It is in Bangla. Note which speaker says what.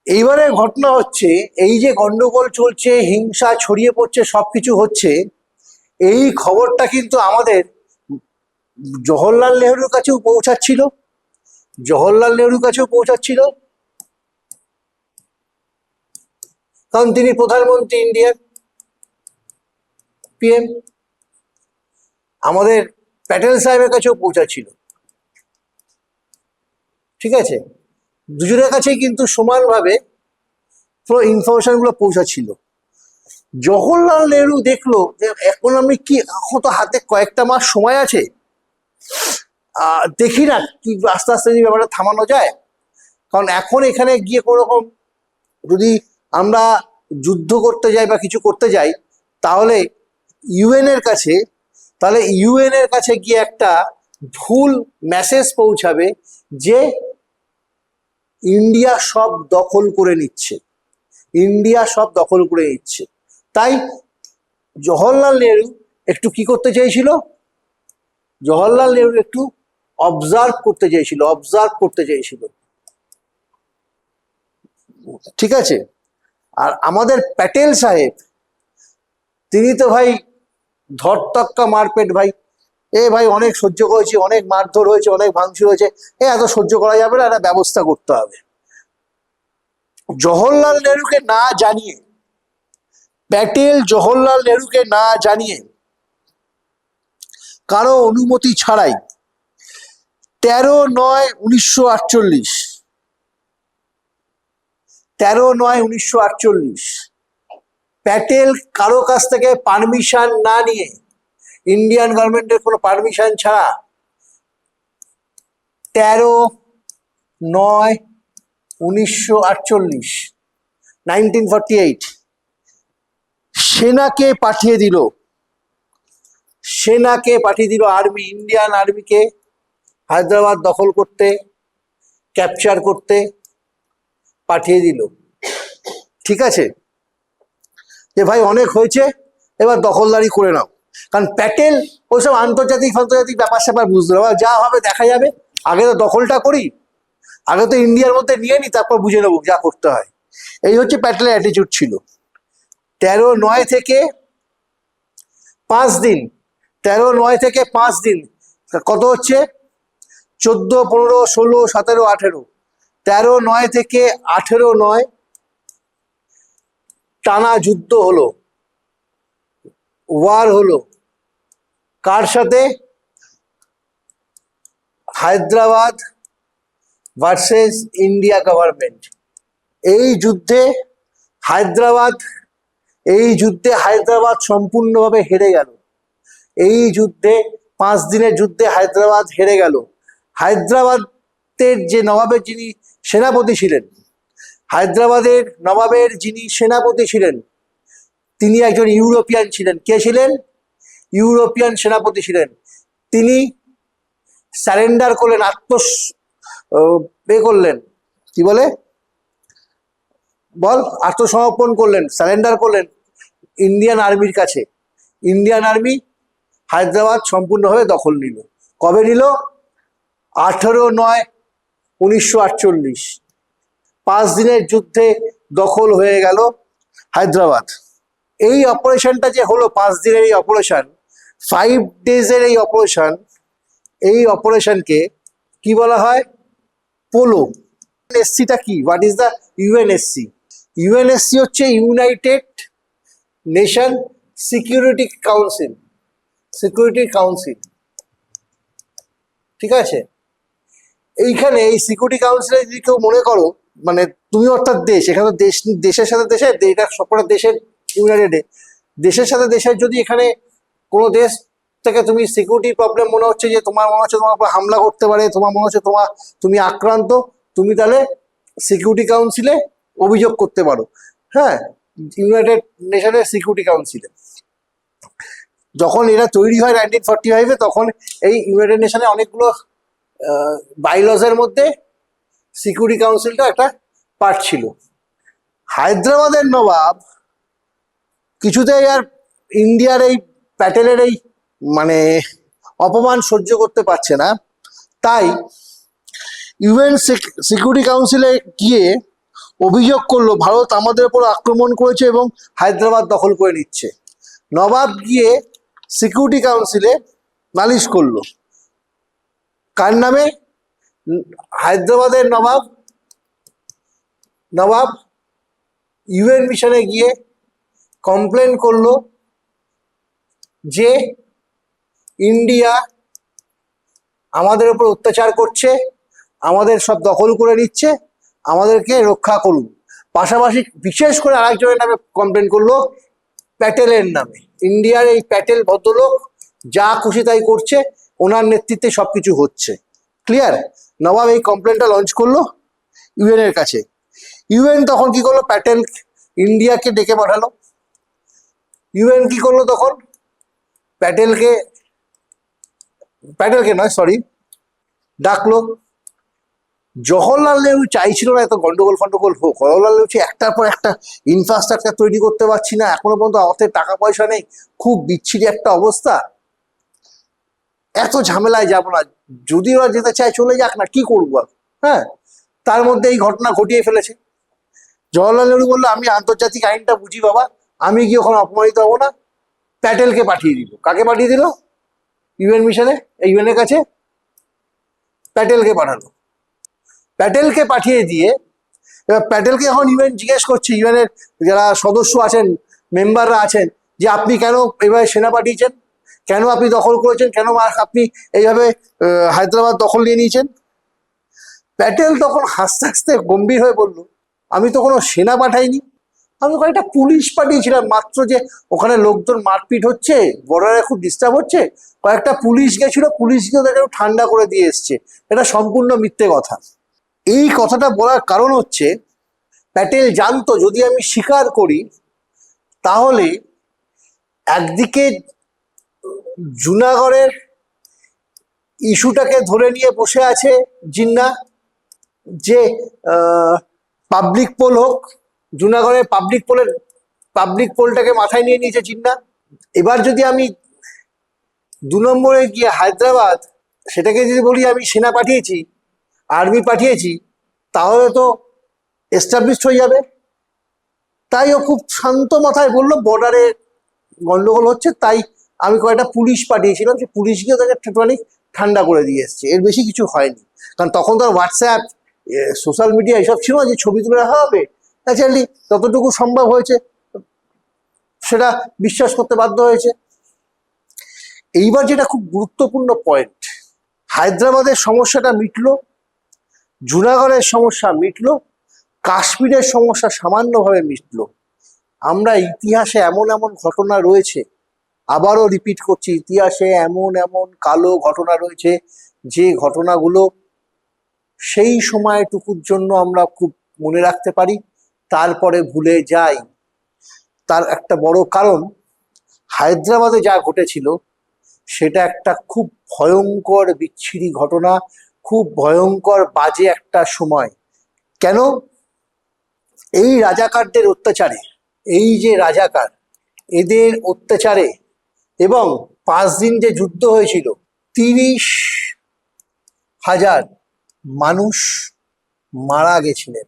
Speaker 1: এইবারে ঘটনা হচ্ছে, এই যে গন্ডগোল চলছে, হিংসা ছড়িয়ে পড়ছে, সবকিছু হচ্ছে, এই খবরটা কিন্তু আমাদের জওহরলাল নেহরুর কাছেও পৌঁছাচ্ছিল। জওহরলাল নেহরুর কাছেও পৌঁছাচ্ছিল, কারণ তিনি প্রধানমন্ত্রী, ইন্ডিয়ার পিএম। আমাদের প্যাটেল সাহেবের কাছেও পৌঁছাচ্ছিল। ঠিক আছে, দুজনের কাছেই কিন্তু সমানভাবে পুরো ইনফরমেশনগুলো পৌঁছাচ্ছিল। জওহরলাল নেহরু দেখলো যে এখন আমি কি, এখন তো হাতে কয়েকটা মাস সময় আছে, দেখি না কি আস্তে আস্তে যে ব্যাপারটা থামানো যায়। কারণ এখন এখানে গিয়ে কোনো রকম যদি আমরা যুদ্ধ করতে যাই বা কিছু করতে যাই, তাহলে ইউএন এর কাছে গিয়ে একটা ভুল মেসেজ পৌঁছাবে যে ইন্ডিয়া সব দখল করে নিচ্ছে, ইন্ডিয়া সব দখল করে নিচ্ছে। তাই জওহরলাল নেহরু একটু কি করতে চেয়েছিল, জওহরলাল নেহরু একটু অবজার্ভ করতে চেয়েছিল। ঠিক আছে, আর আমাদের প্যাটেল সাহেব, তিনি তো ভাই ধরতক্কা মারপেট ভাই। ভাই অনেক সহ্য করেছি, অনেক মারধর হয়েছে, অনেক ভাঙচুর হয়েছে, এত সহ্য করা যাবে না, একটা ব্যবস্থা করতে হবে। জওহরলাল নেহরুকে না জানিয়ে, প্যাটেল জওহরলাল নেহরুকে না জানিয়ে, কারো অনুমতি ছাড়াই 13/9/1948 13/9/1948 প্যাটেল কারো কাছ থেকে পারমিশন না নিয়ে, ইন্ডিয়ান গভর্নমেন্টের কোনো পারমিশন ছাড়া 13/9/1948 1948 সেনাকে পাঠিয়ে দিল আর্মি, ইন্ডিয়ান আর্মিকে হায়দ্রাবাদ দখল করতে, ক্যাপচার করতে পাঠিয়ে দিল। ঠিক আছে, যে ভাই অনেক হয়েছে, এবার দখলদারি করে নাও। কারণ প্যাটেল ওইসব আন্তর্জাতিক ব্যাপার স্যাপার বুঝতে হবে, যা হবে দেখা যাবে, আগে তো দখলটা করি, আগে তো ইন্ডিয়ার মধ্যে নিয়ে নি, তারপর বুঝে নেবো যা করতে হয়। এই হচ্ছে প্যাটেলের অ্যাটিটিউড ছিল। 13/9 থেকে 5 দিন, 13/9 থেকে 5 দিন, কত হচ্ছে 14, 15, 16, 17, 18, 13/9 থেকে 18/9 টানা যুদ্ধ হলো, ওয়ার হলো। কার সাথে? Hyderabad versus India government. এই যুদ্ধে হায়দ্রাবাদ সম্পূর্ণভাবে হেরে গেল। এই যুদ্ধে 5 দিনের যুদ্ধে হায়দ্রাবাদ হেরে গেল। হায়দ্রাবাদের যে নবাবের যিনি সেনাপতি ছিলেন, তিনি একজন ইউরোপিয়ান ছিলেন। কে ছিলেন? ইউরোপিয়ান সেনাপতি ছিলেন। তিনি সারেন্ডার করলেন, আত্মসমর্পণ করলেন, সারেন্ডার করলেন ইন্ডিয়ান আর্মির কাছে। ইন্ডিয়ান আর্মি হায়দ্রাবাদ সম্পূর্ণভাবে দখল নিল। কবে নিল? 18/9/1948। 5 দিনের যুদ্ধে দখল হয়ে গেল হায়দ্রাবাদ। এই অপারেশনটা যে হলো, 5 দিনের এই অপারেশন, 5 ডেজের এই অপারেশনকে কি বলা হয়? পোলো। এসসিটা কি? What is the UNSC? UNSC হচ্ছে ইউনাইটেড নেশন সিকিউরিটি কাউন্সিল। ঠিক আছে, এইখানে এই সিকিউরিটি কাউন্সিলে যদি কেউ মনে করো, মানে তুমি অর্থাৎ দেশ, এখানে দেশের সাথে দেশের, এটা সবকটা দেশের ইউনাইটেডে, দেশের সাথে দেশের যদি এখানে কোনো দেশ থেকে তুমি সিকিউরিটি প্রবলেম মনে হচ্ছে, যে তোমার মনে হচ্ছে তোমার উপর হামলা করতে পারে, তোমার মনে হচ্ছে তুমি আক্রান্ত, তুমি তাহলে সিকিউরিটি কাউন্সিলে অভিযোগ করতে পারো। হ্যাঁ, ইউনাইটেড নেশনের সিকিউরিটি কাউন্সিলে। যখন এরা তৈরি হয় 1945-এ, তখন এই ইউনাইটেড নেশনে অনেকগুলো বাইলজের মধ্যে সিকিউরিটি কাউন্সিলটা একটা পার্ট ছিল। হায়দ্রাবাদের নবাব কিছুতেই আর ইন্ডিয়ার এই প্যাটেলের এই মানে অপমান সহ্য করতে পারছে না। তাই ইউএন সিকিউরিটি কাউন্সিলে গিয়ে অভিযোগ করলো ভারত আমাদের উপর আক্রমণ করেছে এবং হায়দ্রাবাদ দখল করে নিচ্ছে। নবাব গিয়ে সিকিউরিটি কাউন্সিলে নালিশ করলো। কার নামে? হায়দ্রাবাদের নবাব ইউএন মিশনে গিয়ে কমপ্লেন করলো যে ইন্ডিয়া আমাদের উপর অত্যাচার করছে, আমাদের সব দখল করে নিচ্ছে, আমাদেরকে রক্ষা করুন। পাশাপাশি বিশেষ করে আরেকজনের নামে কমপ্লেন করলো, প্যাটেলের নামে। ইন্ডিয়ার এই প্যাটেল ভদ্রলোক যা খুশি তাই করছে, ওনার নেতৃত্বে সবকিছু হচ্ছে। ক্লিয়ার? নবাব এই কমপ্লেনটা লঞ্চ করলো ইউএন এর কাছে। ইউএন তখন কি করলো? প্যাটেল ইন্ডিয়াকে ডেকে পাঠালো। ইউএন কি করলো তখন? প্যাটেলকে নয়, সরি, ডাকলো। জওহরলাল নেহরু চাইছিল না এত গন্ডগোল ফন্ডগোল হোক। জওহরলাল নেহরু একটার পর একটা ইনফ্রাস্ট্রাকচার তৈরি করতে পারছি না, এখনো পর্যন্ত অর্থের টাকা পয়সা নেই, খুব বিচ্ছিরি একটা অবস্থা, এত ঝামেলায় যাব না, যদি ওরা যেতে চায় চলে যাক না, কি করবো আর। হ্যাঁ, তার মধ্যে এই ঘটনা ঘটিয়ে ফেলেছে। জওহরলাল নেহরু বললো, আমি আন্তর্জাতিক আইনটা বুঝি বাবা, আমি গিয়ে ওখানে অপমানিত হবো না। প্যাটেলকে পাঠিয়ে দিল। কাকে পাঠিয়ে দিল? ইউএন মিশনে, ইউএন এর কাছে প্যাটেলকে পাঠালো। প্যাটেলকে পাঠিয়ে দিয়ে এবার প্যাটেলকে এখন ইউএন জিজ্ঞেস করছে, ইউএন এর যারা সদস্য আছেন, মেম্বাররা আছেন, যে আপনি কেন এভাবে সেনা পাঠিয়েছেন, কেন আপনি দখল করেছেন, কেন আপনি এইভাবে হায়দ্রাবাদ দখল নিয়ে নিয়েছেন। প্যাটেল তখন হাসতে হাসতে গম্ভীর হয়ে বলল, আমি তো কোনো সেনা পাঠাইনি, আমি কয়েকটা পুলিশ পাঠিয়েছিলাম মাত্র, যে ওখানে লোকজন মারপিট হচ্ছে, বর্ডারে খুব ডিস্টার্ব হচ্ছে, কয়েকটা পুলিশ গেছিল, পুলিশ গিয়ে ওদেরকে ঠান্ডা করে দিয়ে এসছে। এটা সম্পূর্ণ মিথ্যে কথা। এই কথাটা বলার কারণ হচ্ছে, প্যাটেল জানতো যদি আমি স্বীকার করি তাহলে একদিকে জুনাগড়ের ইস্যুটাকে ধরে নিয়ে বসে আছে জিন্না, যে পাবলিক পোল হোক, জুনাগড়ের পাবলিক পোলটাকে মাথায় নিয়ে নিয়েছে জিন্না। এবার যদি আমি 2 নম্বরে গিয়ে হায়দ্রাবাদ, সেটাকে যদি বলি আমি সেনা পাঠিয়েছি, আর্মি পাঠিয়েছি, তাহলে তো এস্টাবলিশড হয়ে যাবে। তাই ও খুব শান্ত মাথায় বললো, বর্ডারে গন্ডগোল হচ্ছে, তাই আমি কয়েকটা পুলিশ পাঠিয়েছিলাম, যে পুলিশ গিয়ে তাকে টোটালি ঠান্ডা করে দিয়ে এসছে। এর বেশি কিছু হয়নি, কারণ তখন তো আর হোয়াটসঅ্যাপ, সোশ্যাল মিডিয়া এসব ছিল না যে ছবি তুলে রাখা হবে। ন্যাচারালি যতটুকু সম্ভব হয়েছে সেটা বিশ্বাস করতে বাধ্য হয়েছে। এইবার যেটা খুব গুরুত্বপূর্ণ পয়েন্ট, হায়দ্রাবাদের সমস্যাটা মিটলো, জুনাগড়ের সমস্যা মিটলো, কাশ্মীরের সমস্যা সামান্যভাবে মিটলো। আমরা ইতিহাসে এমন এমন ঘটনা রয়েছে, আবারও রিপিট করছি, ইতিহাসে এমন এমন কালো ঘটনা রয়েছে, যে ঘটনাগুলো সেই সময়টুকুর জন্য আমরা খুব মনে রাখতে পারি, তারপরে ভুলে যাই। তার একটা বড় কারণ, হায়দ্রাবাদে যা ঘটেছিল সেটা একটা খুব ভয়ঙ্কর বিচ্ছিরি ঘটনা, খুব ভয়ঙ্কর বাজে একটা সময়। কেন? এই রাজাকারদের অত্যাচারে, এই যে রাজাকার, এদের অত্যাচারে, এবং 5 দিন যে যুদ্ধ হয়েছিল, 30,000 মানুষ মারা গেছিলেন।